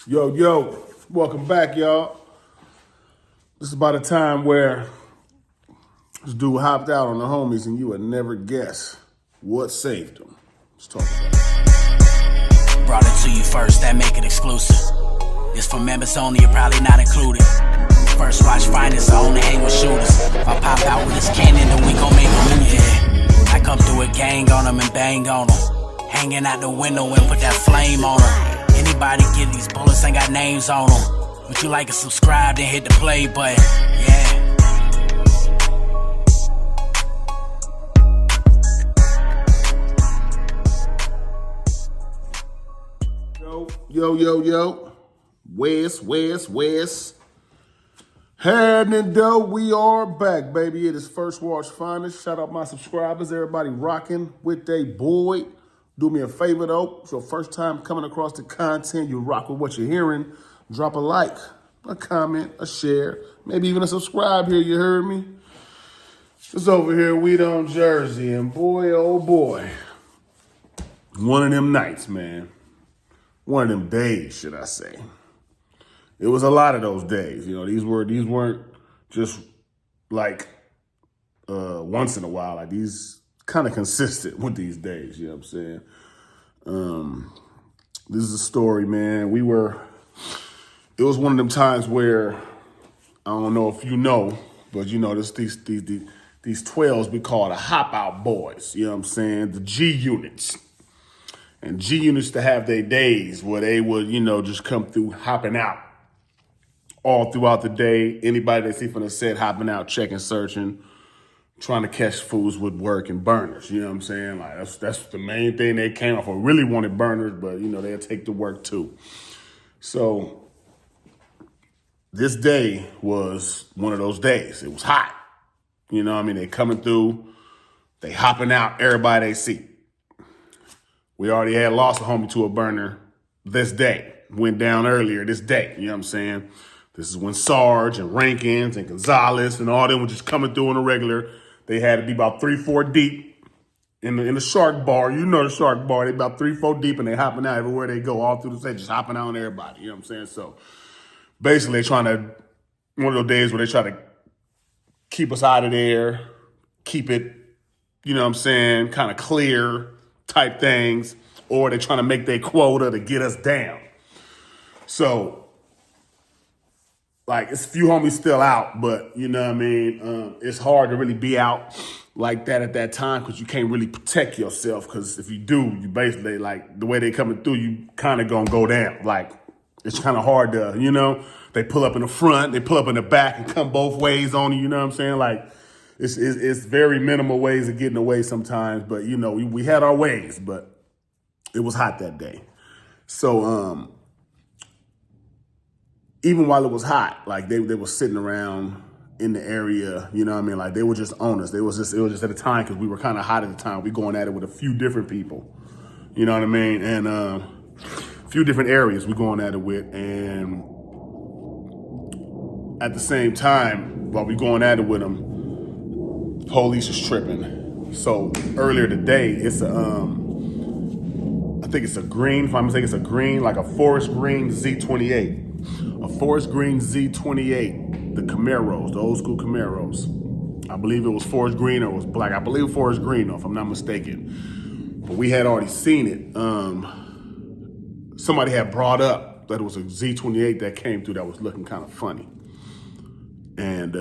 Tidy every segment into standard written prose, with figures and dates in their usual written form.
Yo, welcome back, y'all. This is about a time where this dude hopped out on the homies and you would never guess what saved him. Let's talk about it. Brought it to you first, that make it exclusive. This for members only, you're probably not included. First watch finest, I only hang with shooters. If I pop out with this cannon, then we gon' make a movie. Yeah. I come through a gang on them and bang on them. Hanging out the window and put that flame on them. Anybody get these bullets ain't got names on them. Would you like to subscribe, then hit the play button? Yeah. Yo. Wes. Happening though, we are back, baby. It is First Watch Finest. Shout out my subscribers, everybody rocking with they boy. Do me a favor though, it's your first time coming across the content, you rock with what you're hearing, drop a like, a comment, a share, maybe even a subscribe here, you heard me? It's over here, we on Jersey, and boy, oh boy, one of them nights, man. One of them days, should I say. It was a lot of those days. You know, these weren't just like once in a while. Like these kind of consistent with these days, you know what I'm saying? This is a story, man. It was one of them times where, I don't know if you know, but you know, these 12s we call the hop out boys, you know what I'm saying? The G units. And G units to have their days where they would, you know, just come through hopping out all throughout the day. Anybody they see from the set hopping out, checking, searching, trying to catch fools with work and burners. You know what I'm saying? Like that's the main thing they came off of. Really wanted burners, but you know, they'll take the work too. So this day was one of those days. It was hot. You know what I mean? They coming through, they hopping out, everybody they see. We already had lost a homie to a burner this day. Went down earlier this day. You know what I'm saying? This is when Sarge and Rankins and Gonzalez and all them were just coming through on a regular. They had to be about 3-4 deep in the shark bar. You know the shark bar. They about 3-4 deep and they hopping out everywhere they go, all through the state, just hopping out on everybody. You know what I'm saying? So basically one of those days where they try to keep us out of there, keep it, you know what I'm saying, kind of clear type things, or they're trying to make their quota to get us down. So, like, it's a few homies still out, but, you know what I mean? It's hard to really be out like that at that time because you can't really protect yourself because if you do, you basically, like, the way they coming through, you kind of gonna go down. Like, it's kind of hard to, you know, they pull up in the front, they pull up in the back and come both ways on you, you know what I'm saying? Like, it's very minimal ways of getting away sometimes, but, you know, we had our ways, but it was hot that day. So, even while it was hot, like they were sitting around in the area, you know what I mean? Like they were just on us. It was just at a time because we were kind of hot at the time. We going at it with a few different people, you know what I mean? And a few different areas we going at it with. And at the same time, while we going at it with them, police is tripping. So earlier today, it's I think it's a green, if I'm mistaken, it's a green, like a forest green Z28. A forest green Z28, the Camaros, the old school Camaros. I believe it was forest green or it was black. I believe forest green, though, if I'm not mistaken. But we had already seen it. Somebody had brought up that it was a Z28 that came through that was looking kind of funny. And,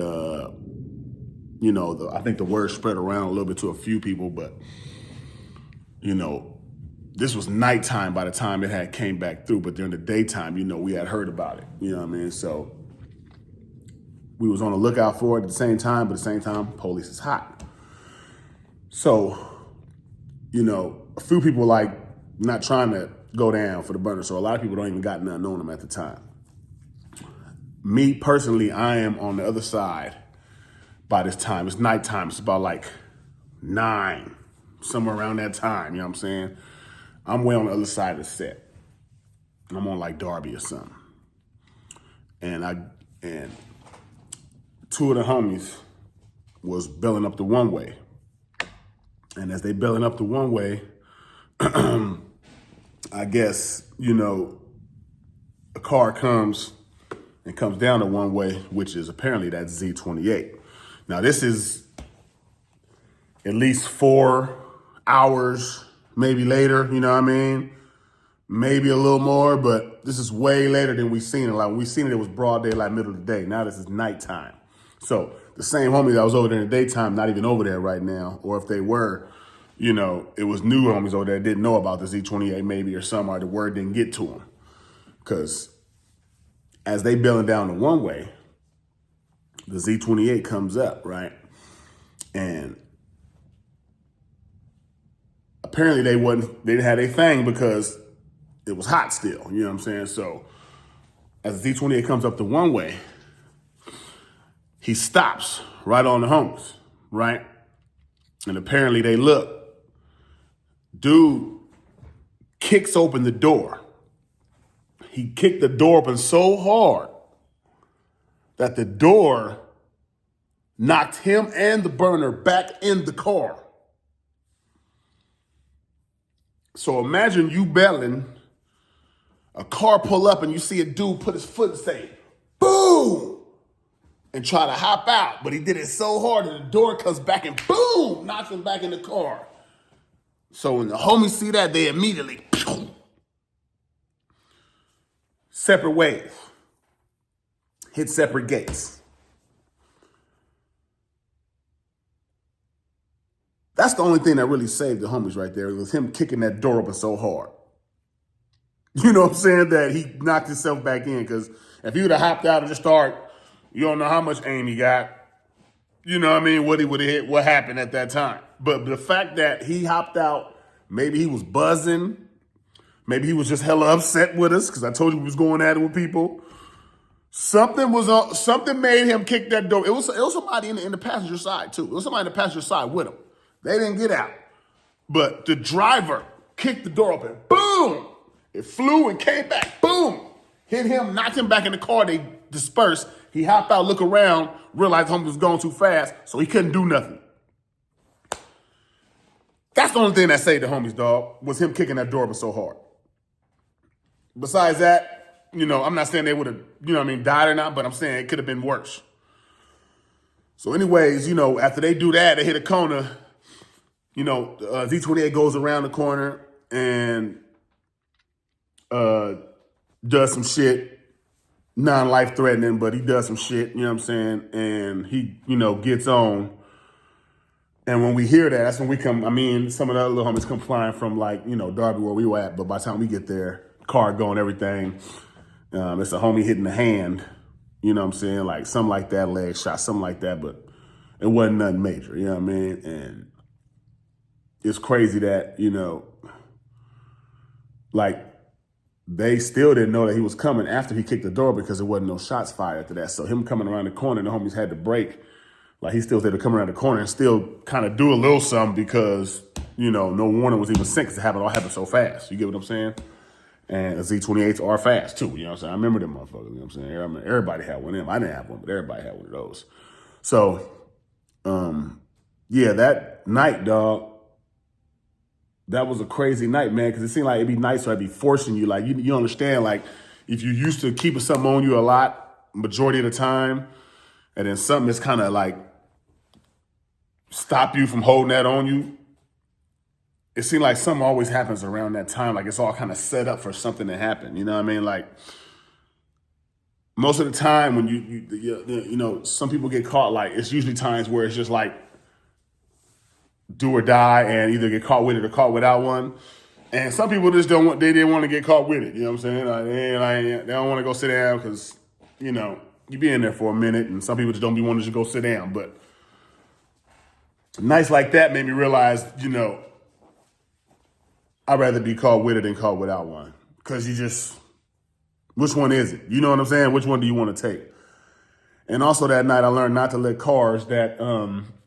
you know, I think the word spread around a little bit to a few people, but, you know, this was nighttime by the time it had came back through, but during the daytime, you know, we had heard about it, you know what I mean? So we was on the lookout for it at the same time, but at the same time, police is hot. So, you know, a few people like not trying to go down for the burner, so a lot of people don't even got nothing on them at the time. Me personally, I am on the other side by this time. It's nighttime, it's about like 9, somewhere around that time, you know what I'm saying? I'm way on the other side of the set. I'm on like Darby or something. And two of the homies was belling up the one way. And as they belling up the one way, I guess, you know, a car comes and comes down the one way, which is apparently that Z28. Now this is at least 4 hours, maybe later, you know what I mean? Maybe a little more, but this is way later than we've seen it. Like when we seen it, it was broad daylight, middle of the day. Now this is nighttime. So the same homie that was over there in the daytime, not even over there right now, or if they were, you know, it was new homies over there that didn't know about the Z28 maybe or something, or the word didn't get to them. Because as they bailing down the one way, the Z28 comes up, right? And apparently they didn't have a thing because it was hot still, you know what I'm saying? So as the Z28 comes up the one way, he stops right on the homies, right? And apparently they look. Dude kicks open the door. He kicked the door open so hard that the door knocked him and the burner back in the car. So imagine you belling, a car pull up and you see a dude put his foot and say, boom, and try to hop out. But he did it so hard that the door comes back and boom, knocks him back in the car. So when the homies see that, they immediately, separate ways, hit separate gates. That's the only thing that really saved the homies right there, was him kicking that door open so hard. You know what I'm saying? That he knocked himself back in, because if he would have hopped out and just started, you don't know how much aim he got. You know what I mean? What he would have hit, what happened at that time. But the fact that he hopped out, maybe he was buzzing. Maybe he was just hella upset with us, because I told you he was going at it with people. Something made him kick that door. It was somebody in the passenger side, too. It was somebody in the passenger side with him. They didn't get out. But the driver kicked the door open. Boom! It flew and came back. Boom! Hit him, knocked him back in the car. They dispersed. He hopped out, looked around, realized homie was going too fast, so he couldn't do nothing. That's the only thing that saved the homies, dog, was him kicking that door open so hard. Besides that, you know, I'm not saying they would have, you know what I mean, died or not, but I'm saying it could have been worse. So anyways, you know, after they do that, they hit a corner, you know, Z28 goes around the corner and does some shit, non-life threatening, but he does some shit, you know what I'm saying? And he, you know, gets on. And when we hear that, that's when we come, I mean, some of the other little homies come flying from, like, you know, Darby where we were at, but by the time we get there, car going, everything, it's a homie hitting the hand, you know what I'm saying? Like, something like that, leg shot, something like that, but it wasn't nothing major, you know what I mean? And it's crazy that, you know, like, they still didn't know that he was coming after he kicked the door, because there wasn't no shots fired after that. So him coming around the corner, the homies had to break. Like, he still had to come around the corner and still kind of do a little something, because, you know, no warning was even sent, because it all happened so fast. You get what I'm saying? And the Z28s are fast too, you know what I'm saying? I remember them motherfuckers, you know what I'm saying? I mean, everybody had one of them. I didn't have one, but everybody had one of those. So, yeah, that night, dog, that was a crazy night, man, because it seemed like it'd be nice, so I'd be forcing you. Like, you understand, like, if you used to keeping something on you a lot, majority of the time, and then something is kind of like stop you from holding that on you, it seemed like something always happens around that time. Like, it's all kind of set up for something to happen. You know what I mean? Like, most of the time when you know, some people get caught, like, it's usually times where it's just like do or die, and either get caught with it or caught without one. And some people just they didn't want to get caught with it. You know what I'm saying? Like, they don't want to go sit down because, you know, you be in there for a minute, and some people just don't be wanting to just go sit down. But nights like that made me realize, you know, I'd rather be caught with it than caught without one. Because you just, which one is it? You know what I'm saying? Which one do you want to take? And also that night I learned not to let cars that,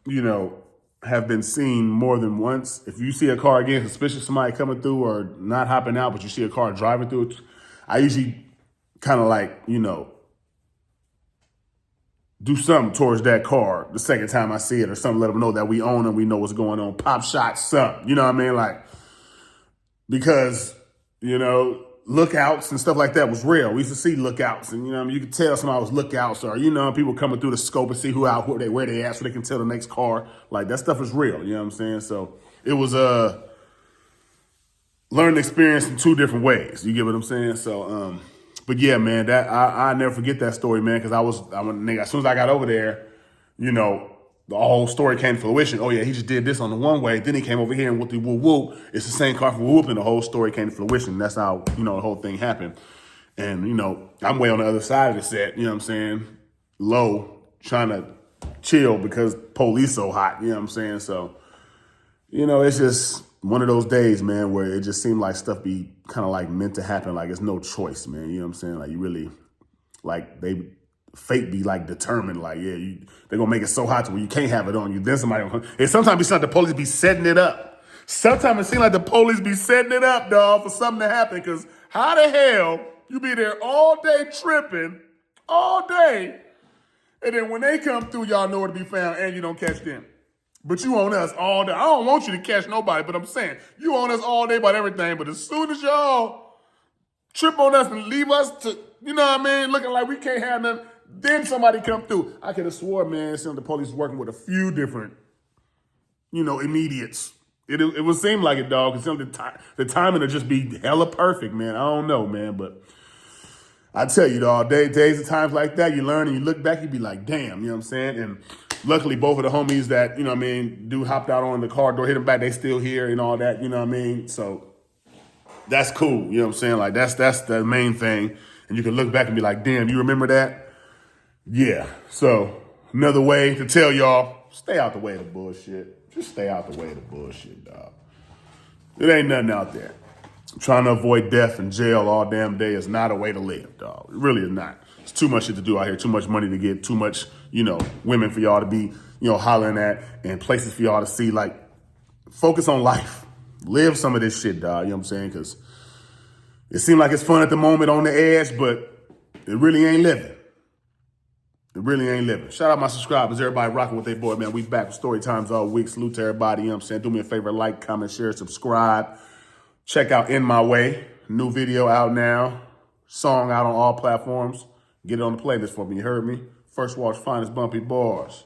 you know, have been seen more than once. If you see a car again, suspicious somebody coming through or not hopping out, but you see a car driving through it, I usually kind of like, you know, do something towards that car the second time I see it, or something, let them know that we own and we know what's going on. Pop shots, something, you know what I mean? Like, because, you know, lookouts and stuff like that was real. We used to see lookouts, and you know, you could tell somebody was lookouts, or you know, people coming through the scope and see where they at, so they can tell the next car. Like that stuff is real. You know what I'm saying? So it was a learning experience in two different ways. You get what I'm saying? So, but yeah, man, that I never forget that story, man, because I'm a nigga. As soon as I got over there, you know, the whole story came to fruition. Oh yeah, he just did this on the one way. Then he came over here and whoop whoop whoop. It's the same car from whoop, and the whole story came to fruition. That's how, you know, the whole thing happened. And you know, I'm way on the other side of the set. You know what I'm saying? Low, trying to chill because police so hot. You know what I'm saying? So, you know, it's just one of those days, man, where it just seemed like stuff be kind of like meant to happen. Like it's no choice, man. You know what I'm saying? Like you really, like fate be like determined, like, yeah, they're gonna make it so hot to where you can't have it on you. Then somebody, and sometimes it seems like the police be setting it up. Sometimes it seems like the police be setting it up, dog, for something to happen. Because how the hell you be there all day tripping, all day, and then when they come through, y'all know where to be found, and you don't catch them. But you on us all day. I don't want you to catch nobody, but I'm saying you on us all day about everything. But as soon as y'all trip on us and leave us to, you know what I mean, looking like we can't have nothing, then somebody come through. I could have swore, man, some of the police was working with a few different, you know, immediates. It would seem like it, dog, because the timing would just be hella perfect, man. I don't know, man, but I tell you, dog, days and times like that, you learn and you look back, you be like, damn, you know what I'm saying? And luckily, both of the homies that, you know what I mean, dude hopped out on the car door, hit him back, they still here and all that, you know what I mean? So that's cool, you know what I'm saying? Like, that's the main thing. And you can look back and be like, damn, you remember that? Yeah, so another way to tell y'all, stay out the way of the bullshit. Just stay out the way of the bullshit, dog. It ain't nothing out there. Trying to avoid death and jail all damn day is not a way to live, dog. It really is not. It's too much shit to do out here, too much money to get, too much, you know, women for y'all to be, you know, hollering at, and places for y'all to see. Like, focus on life. Live some of this shit, dog, you know what I'm saying? Because it seems like it's fun at the moment on the edge, but it really ain't living. It really ain't living. Shout out my subscribers, everybody rocking with their boy, man. We back with story times all week. Salute to everybody, you know what I'm saying? Do me a favor, like, comment, share, subscribe. Check out In My Way. New video out now. Song out on all platforms. Get it on the playlist for me, you heard me? First Watch Finest Bumpy Bars.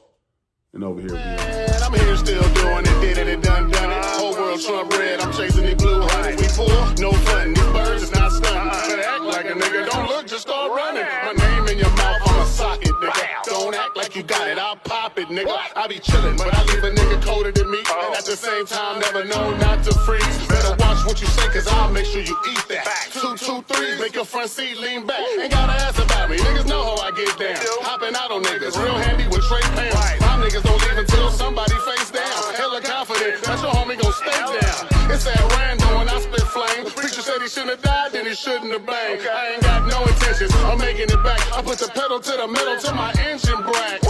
And over here, man, I'm here still doing it, did it, done it. Whole world Trump red, I'm chasing the blue honey. We poor, no fun, these birds is not stunning. Better act like a nigga, don't look, just start running. My name in your mouth, I'm a socket, nigga. Don't act like you got it, I'll pop it, nigga. I be chillin', but I leave a nigga colder than me. And at the same time, never know not to freeze. Better watch what you say, cause I'll make sure you eat that. 2, 2, 3, make your front seat lean back. Ain't gotta ask about me, niggas know how I get down. Hopping out on niggas, real handy with Trey Pam. My niggas don't leave until somebody face down. Hella confident, that's your homie gon' stay down. It's at random when I spit flame. Preacher said he shouldn't have died, then he shouldn't have banged. I ain't got no intentions of making it back. I put the pedal to the metal till my engine brack.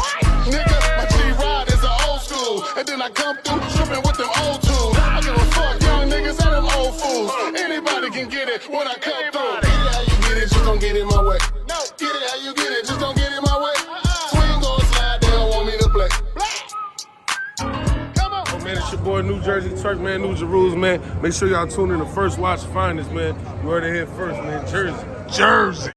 Nigga, my G-Ride is an old school. And then I come through tripping with them old tools. I give a fuck, young niggas and them old fools. Anybody can get it when I come through. Get it how you get it, just don't get in my way. Get it how you get it, just don't get in my way. Swing gon' slide, they don't want me to play. Oh man, it's your boy New Jersey Turk, man, New Jerusalem, man. Make sure y'all tune in to First Watch Finest, man. You heard it here first, man. Jersey.